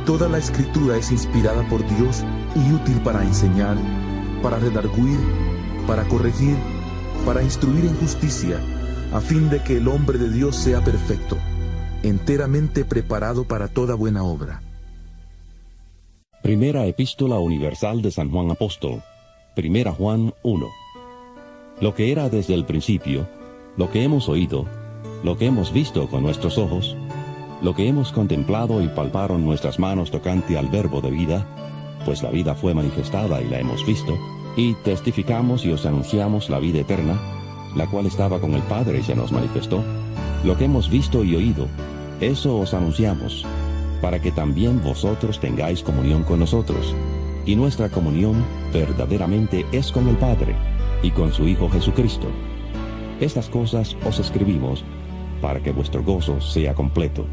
toda la Escritura es inspirada por Dios y útil para enseñar, para redarguir, para corregir, para instruir en justicia, a fin de que el hombre de Dios sea perfecto, enteramente preparado para toda buena obra. Primera Epístola Universal de San Juan Apóstol, Primera Juan 1. Lo que era desde el principio, lo que hemos oído, lo que hemos visto con nuestros ojos, lo que hemos contemplado y palparon nuestras manos tocante al verbo de vida, pues la vida fue manifestada y la hemos visto, y testificamos y os anunciamos la vida eterna, la cual estaba con el Padre y se nos manifestó. Lo que hemos visto y oído, eso os anunciamos, para que también vosotros tengáis comunión con nosotros. Y nuestra comunión verdaderamente es con el Padre y con su Hijo Jesucristo. Estas cosas os escribimos para que vuestro gozo sea completo.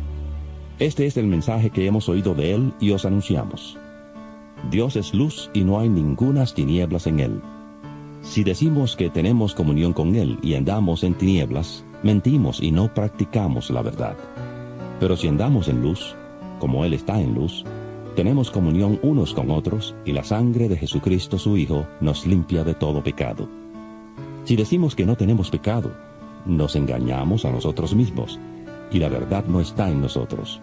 Este es el mensaje que hemos oído de Él y os anunciamos. Dios es luz y no hay ningunas tinieblas en Él. Si decimos que tenemos comunión con Él y andamos en tinieblas, mentimos y no practicamos la verdad. Pero si andamos en luz, como Él está en luz, tenemos comunión unos con otros, y la sangre de Jesucristo su Hijo nos limpia de todo pecado. Si decimos que no tenemos pecado, nos engañamos a nosotros mismos, y la verdad no está en nosotros.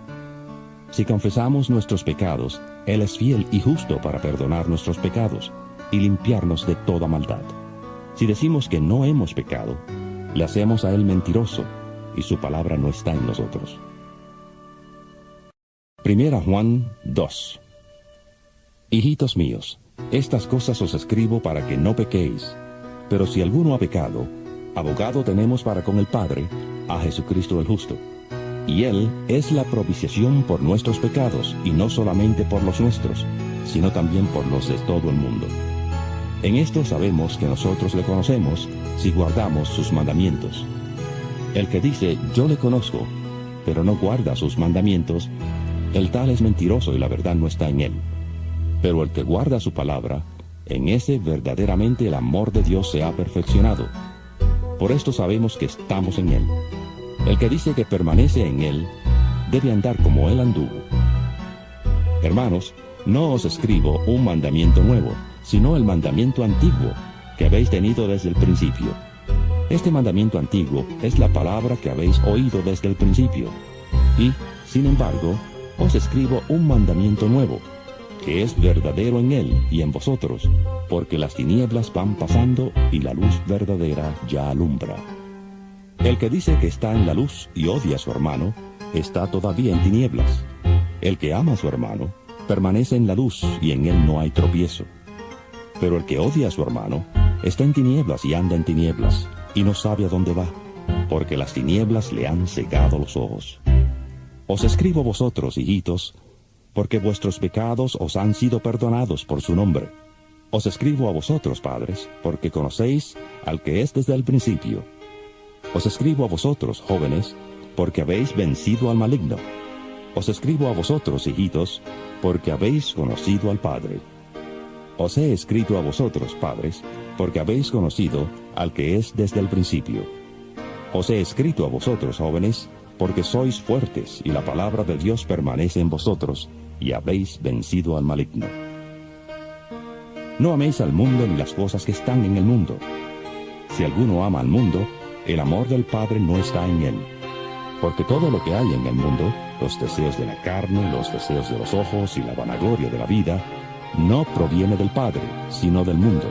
Si confesamos nuestros pecados, Él es fiel y justo para perdonar nuestros pecados y limpiarnos de toda maldad. Si decimos que no hemos pecado, le hacemos a Él mentiroso, y su palabra no está en nosotros. Primera Juan 2. Hijitos míos, estas cosas os escribo para que no pequéis. Pero si alguno ha pecado, abogado tenemos para con el Padre, a Jesucristo el justo. Y Él es la propiciación por nuestros pecados, y no solamente por los nuestros, sino también por los de todo el mundo. En esto sabemos que nosotros le conocemos, si guardamos sus mandamientos. El que dice, yo le conozco, pero no guarda sus mandamientos, el tal es mentiroso y la verdad no está en él. Pero el que guarda su palabra, en ese verdaderamente el amor de Dios se ha perfeccionado. Por esto sabemos que estamos en Él. El que dice que permanece en Él, debe andar como Él anduvo. Hermanos, no os escribo un mandamiento nuevo, sino el mandamiento antiguo, que habéis tenido desde el principio. Este mandamiento antiguo es la palabra que habéis oído desde el principio. Y, sin embargo, os escribo un mandamiento nuevo, que es verdadero en Él y en vosotros, porque las tinieblas van pasando y la luz verdadera ya alumbra. El que dice que está en la luz y odia a su hermano, está todavía en tinieblas. El que ama a su hermano, permanece en la luz y en él no hay tropiezo. Pero el que odia a su hermano, está en tinieblas y anda en tinieblas, y no sabe a dónde va, porque las tinieblas le han cegado los ojos. Os escribo a vosotros, hijitos, porque vuestros pecados os han sido perdonados por su nombre. Os escribo a vosotros, padres, porque conocéis al que es desde el principio. Os escribo a vosotros, jóvenes, porque habéis vencido al maligno. Os escribo a vosotros, hijitos, porque habéis conocido al Padre. Os he escrito a vosotros, padres, porque habéis conocido al que es desde el principio. Os he escrito a vosotros, jóvenes, porque sois fuertes y la palabra de Dios permanece en vosotros, y habéis vencido al maligno. No améis al mundo ni las cosas que están en el mundo. Si alguno ama al mundo, el amor del Padre no está en él. Porque todo lo que hay en el mundo, los deseos de la carne, los deseos de los ojos y la vanagloria de la vida, no proviene del Padre, sino del mundo.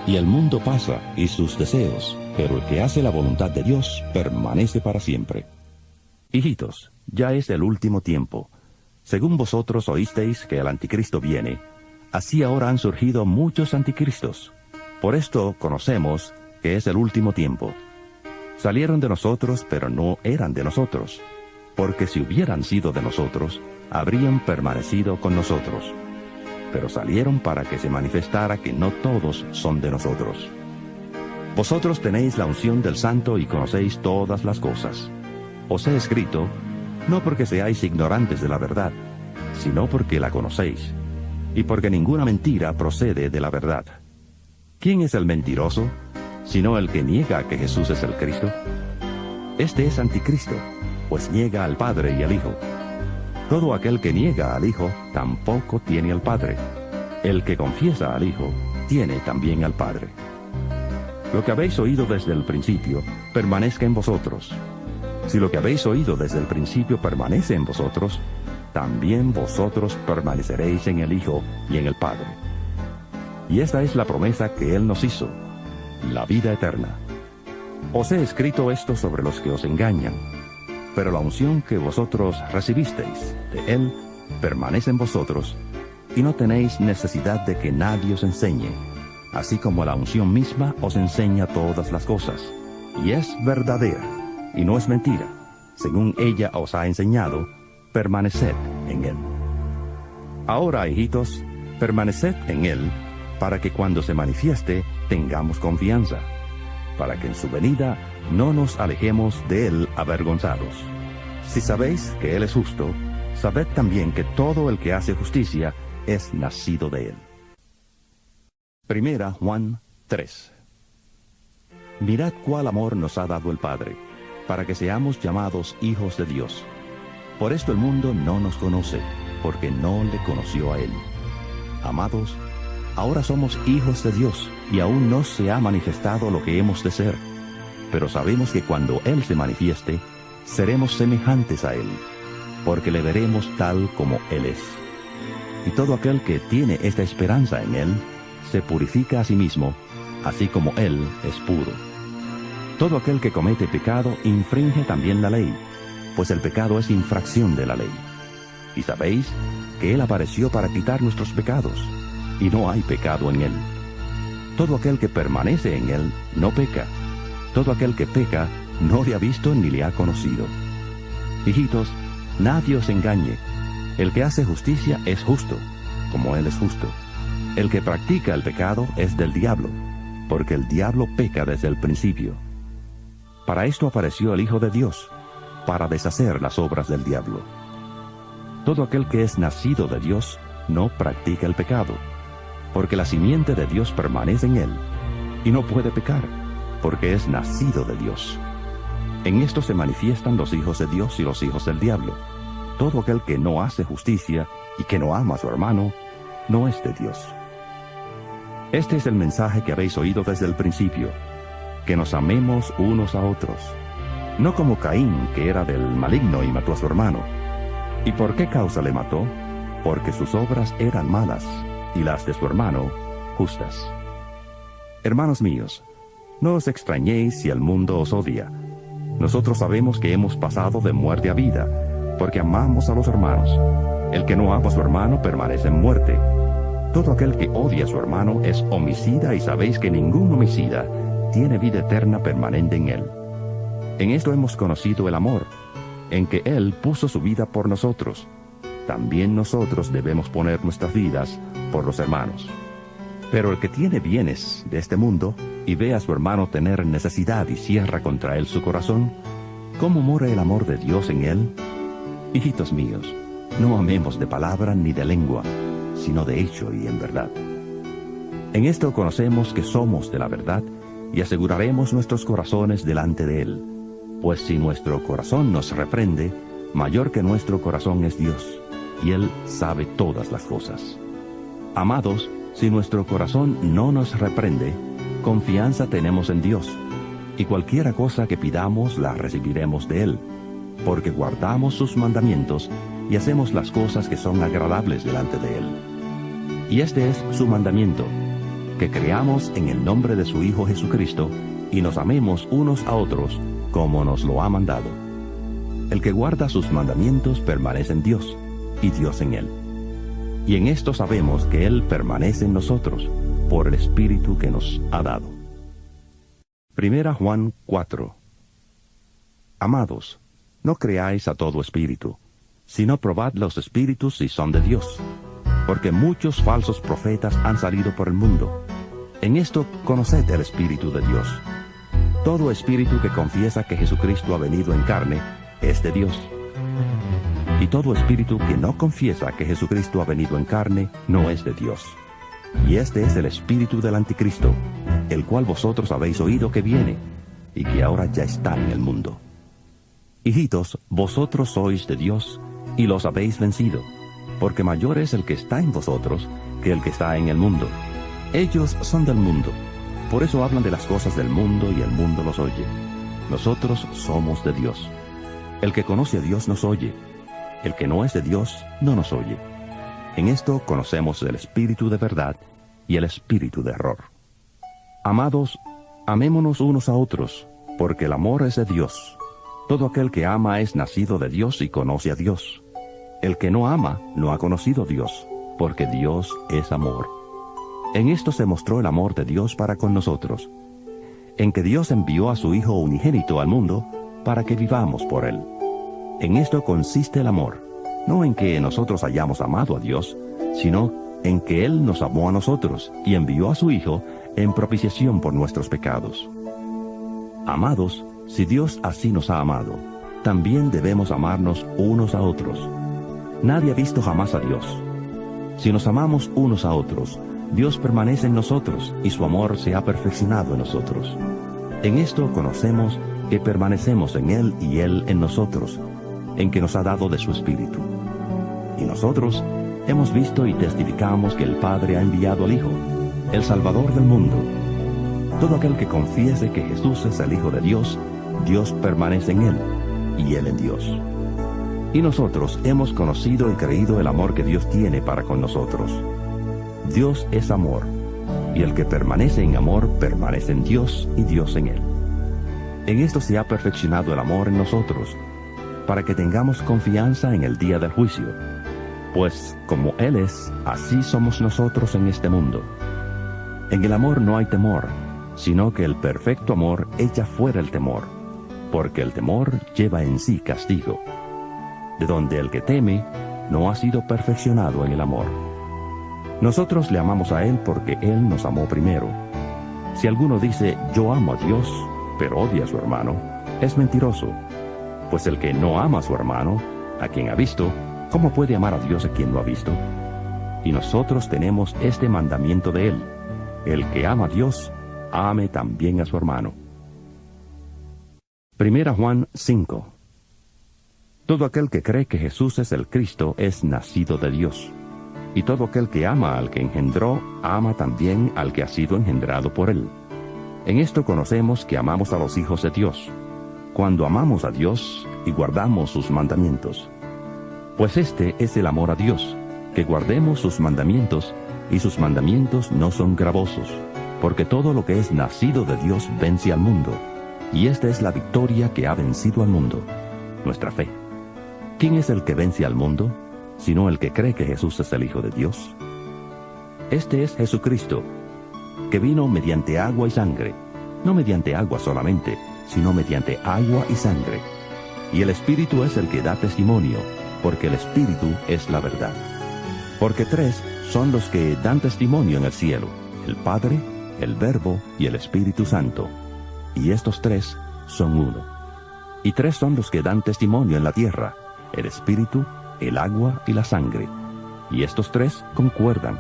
Y el mundo pasa y sus deseos, pero el que hace la voluntad de Dios permanece para siempre. Hijitos, ya es el último tiempo. Según vosotros oísteis que el anticristo viene, así ahora han surgido muchos anticristos. Por esto conocemos que es el último tiempo. Salieron de nosotros, pero no eran de nosotros, porque si hubieran sido de nosotros, habrían permanecido con nosotros. Pero salieron para que se manifestara que no todos son de nosotros. Vosotros tenéis la unción del Santo y conocéis todas las cosas. Os he escrito, no porque seáis ignorantes de la verdad, sino porque la conocéis, y porque ninguna mentira procede de la verdad. ¿Quién es el mentiroso, sino el que niega que Jesús es el Cristo? Este es anticristo, pues niega al Padre y al Hijo. Todo aquel que niega al Hijo tampoco tiene al Padre. El que confiesa al Hijo tiene también al Padre. Lo que habéis oído desde el principio permanezca en vosotros. Si lo que habéis oído desde el principio permanece en vosotros, también vosotros permaneceréis en el Hijo y en el Padre. Y esta es la promesa que Él nos hizo, la vida eterna. Os he escrito esto sobre los que os engañan, pero la unción que vosotros recibisteis de Él permanece en vosotros, y no tenéis necesidad de que nadie os enseñe, así como la unción misma os enseña todas las cosas, y es verdadera, y no es mentira. Según ella os ha enseñado, permaneced en Él. Ahora, hijitos, permaneced en Él, para que cuando se manifieste tengamos confianza, para que en su venida no nos alejemos de Él avergonzados. Si sabéis que Él es justo, sabed también que todo el que hace justicia es nacido de Él. Primera Juan 3. Mirad cuál amor nos ha dado el Padre, para que seamos llamados hijos de Dios. Por esto el mundo no nos conoce, porque no le conoció a Él. Amados, ahora somos hijos de Dios, y aún no se ha manifestado lo que hemos de ser. Pero sabemos que cuando Él se manifieste, seremos semejantes a Él, porque le veremos tal como Él es. Y todo aquel que tiene esta esperanza en Él, se purifica a sí mismo, así como Él es puro. Todo aquel que comete pecado infringe también la ley, pues el pecado es infracción de la ley. Y sabéis que Él apareció para quitar nuestros pecados, y no hay pecado en Él. Todo aquel que permanece en Él no peca. Todo aquel que peca no le ha visto ni le ha conocido. Hijitos, nadie os engañe. El que hace justicia es justo, como Él es justo. El que practica el pecado es del diablo, porque el diablo peca desde el principio. Para esto apareció el Hijo de Dios, para deshacer las obras del diablo. Todo aquel que es nacido de Dios no practica el pecado, porque la simiente de Dios permanece en él, y no puede pecar, porque es nacido de Dios. En esto se manifiestan los hijos de Dios y los hijos del diablo. Todo aquel que no hace justicia y que no ama a su hermano, no es de Dios. Este es el mensaje que habéis oído desde el principio, que nos amemos unos a otros. No como Caín, que era del maligno y mató a su hermano. ¿Y por qué causa le mató? Porque sus obras eran malas, y las de su hermano justas. Hermanos míos, no os extrañéis si el mundo os odia. Nosotros sabemos que hemos pasado de muerte a vida, porque amamos a los hermanos. El que no ama a su hermano permanece en muerte. Todo aquel que odia a su hermano es homicida, y sabéis que ningún homicida tiene vida eterna permanente en él. En esto hemos conocido el amor, en que Él puso su vida por nosotros. También nosotros debemos poner nuestras vidas por los hermanos. Pero el que tiene bienes de este mundo y ve a su hermano tener necesidad y cierra contra él su corazón, ¿cómo mora el amor de Dios en él? Hijitos míos, no amemos de palabra ni de lengua, sino de hecho y en verdad. En esto conocemos que somos de la verdad y aseguraremos nuestros corazones delante de Él. Pues si nuestro corazón nos reprende, mayor que nuestro corazón es Dios, y Él sabe todas las cosas. Amados, si nuestro corazón no nos reprende, confianza tenemos en Dios, y cualquiera cosa que pidamos la recibiremos de Él, porque guardamos sus mandamientos y hacemos las cosas que son agradables delante de Él. Y este es su mandamiento, que creamos en el nombre de su Hijo Jesucristo, y nos amemos unos a otros, como nos lo ha mandado. El que guarda sus mandamientos permanece en Dios, y Dios en él. Y en esto sabemos que Él permanece en nosotros, por el Espíritu que nos ha dado. Primera Juan 4. Amados, no creáis a todo espíritu, sino probad los espíritus si son de Dios, porque muchos falsos profetas han salido por el mundo. En esto conoced el Espíritu de Dios. Todo espíritu que confiesa que Jesucristo ha venido en carne es de Dios. Y todo espíritu que no confiesa que Jesucristo ha venido en carne no es de Dios. Y este es el espíritu del anticristo, el cual vosotros habéis oído que viene, y que ahora ya está en el mundo. Hijitos, vosotros sois de Dios, y los habéis vencido, porque mayor es el que está en vosotros que el que está en el mundo. Ellos son del mundo, por eso hablan de las cosas del mundo y el mundo los oye. Nosotros somos de Dios. El que conoce a Dios nos oye. El que no es de Dios no nos oye. En esto conocemos el espíritu de verdad y el espíritu de error. Amados, amémonos unos a otros, porque el amor es de Dios. Todo aquel que ama es nacido de Dios y conoce a Dios. El que no ama no ha conocido a Dios, porque Dios es amor. En esto se mostró el amor de Dios para con nosotros, en que Dios envió a su Hijo unigénito al mundo para que vivamos por él. En esto consiste el amor, no en que nosotros hayamos amado a Dios, sino en que Él nos amó a nosotros y envió a su Hijo en propiciación por nuestros pecados. Amados, si Dios así nos ha amado, también debemos amarnos unos a otros. Nadie ha visto jamás a Dios. Si nos amamos unos a otros, Dios permanece en nosotros y su amor se ha perfeccionado en nosotros. En esto conocemos que permanecemos en Él y Él en nosotros, en que nos ha dado de su Espíritu. Y nosotros hemos visto y testificamos que el Padre ha enviado al Hijo, el Salvador del mundo. Todo aquel que confiese que Jesús es el Hijo de Dios, Dios permanece en Él y Él en Dios. Y nosotros hemos conocido y creído el amor que Dios tiene para con nosotros. Dios es amor, y el que permanece en amor permanece en Dios y Dios en él. En esto se ha perfeccionado el amor en nosotros, para que tengamos confianza en el día del juicio. Pues como Él es, así somos nosotros en este mundo. En el amor no hay temor, sino que el perfecto amor echa fuera el temor, porque el temor lleva en sí castigo, de donde el que teme no ha sido perfeccionado en el amor. Nosotros le amamos a Él porque Él nos amó primero. Si alguno dice, yo amo a Dios, pero odia a su hermano, es mentiroso. Pues el que no ama a su hermano, a quien ha visto, ¿cómo puede amar a Dios a quien no ha visto? Y nosotros tenemos este mandamiento de Él: el que ama a Dios, ame también a su hermano. 1 Juan 5. Todo aquel que cree que Jesús es el Cristo es nacido de Dios. Y todo aquel que ama al que engendró, ama también al que ha sido engendrado por él. En esto conocemos que amamos a los hijos de Dios, cuando amamos a Dios y guardamos sus mandamientos. Pues este es el amor a Dios, que guardemos sus mandamientos, y sus mandamientos no son gravosos, porque todo lo que es nacido de Dios vence al mundo, y esta es la victoria que ha vencido al mundo, nuestra fe. ¿Quién es el que vence al mundo, sino el que cree que Jesús es el Hijo de Dios? Este es Jesucristo, que vino mediante agua y sangre, no mediante agua solamente, sino mediante agua y sangre. Y el Espíritu es el que da testimonio, porque el Espíritu es la verdad. Porque tres son los que dan testimonio en el cielo: el Padre, el Verbo y el Espíritu Santo. Y estos tres son uno. Y tres son los que dan testimonio en la tierra: el Espíritu, el agua y la sangre. Y estos tres concuerdan.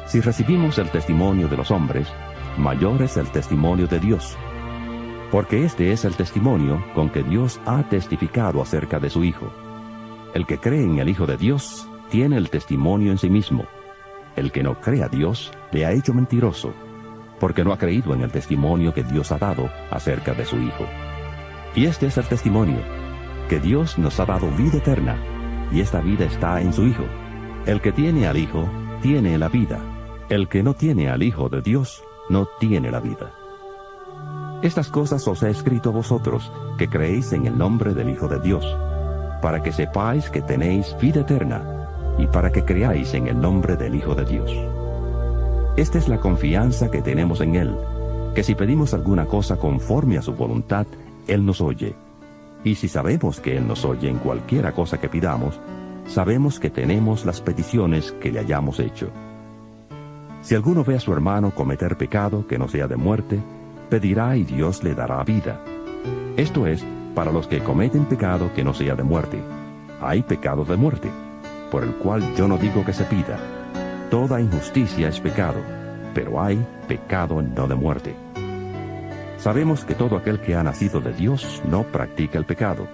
Si recibimos el testimonio de los hombres, mayor es el testimonio de Dios. Porque este es el testimonio con que Dios ha testificado acerca de su Hijo. El que cree en el Hijo de Dios tiene el testimonio en sí mismo. El que no cree a Dios le ha hecho mentiroso, porque no ha creído en el testimonio que Dios ha dado acerca de su Hijo. Y este es el testimonio, que Dios nos ha dado vida eterna, y esta vida está en su Hijo. El que tiene al Hijo tiene la vida. El que no tiene al Hijo de Dios no tiene la vida. Estas cosas os he escrito a vosotros, que creéis en el nombre del Hijo de Dios, para que sepáis que tenéis vida eterna, y para que creáis en el nombre del Hijo de Dios. Esta es la confianza que tenemos en Él, que si pedimos alguna cosa conforme a su voluntad, Él nos oye. Y si sabemos que Él nos oye en cualquiera cosa que pidamos, sabemos que tenemos las peticiones que le hayamos hecho. Si alguno ve a su hermano cometer pecado que no sea de muerte, pedirá y Dios le dará vida. Esto es, para los que cometen pecado que no sea de muerte. Hay pecado de muerte, por el cual yo no digo que se pida. Toda injusticia es pecado, pero hay pecado no de muerte. Sabemos que todo aquel que ha nacido de Dios no practica el pecado,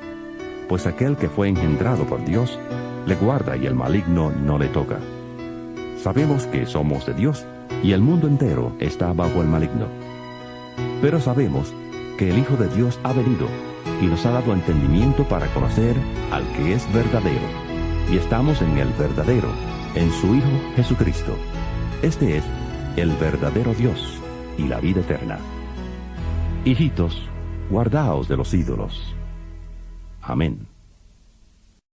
pues aquel que fue engendrado por Dios le guarda y el maligno no le toca. Sabemos que somos de Dios y el mundo entero está bajo el maligno. Pero sabemos que el Hijo de Dios ha venido y nos ha dado entendimiento para conocer al que es verdadero. Y estamos en el verdadero, en su Hijo Jesucristo. Este es el verdadero Dios y la vida eterna. Hijitos, guardaos de los ídolos. Amén.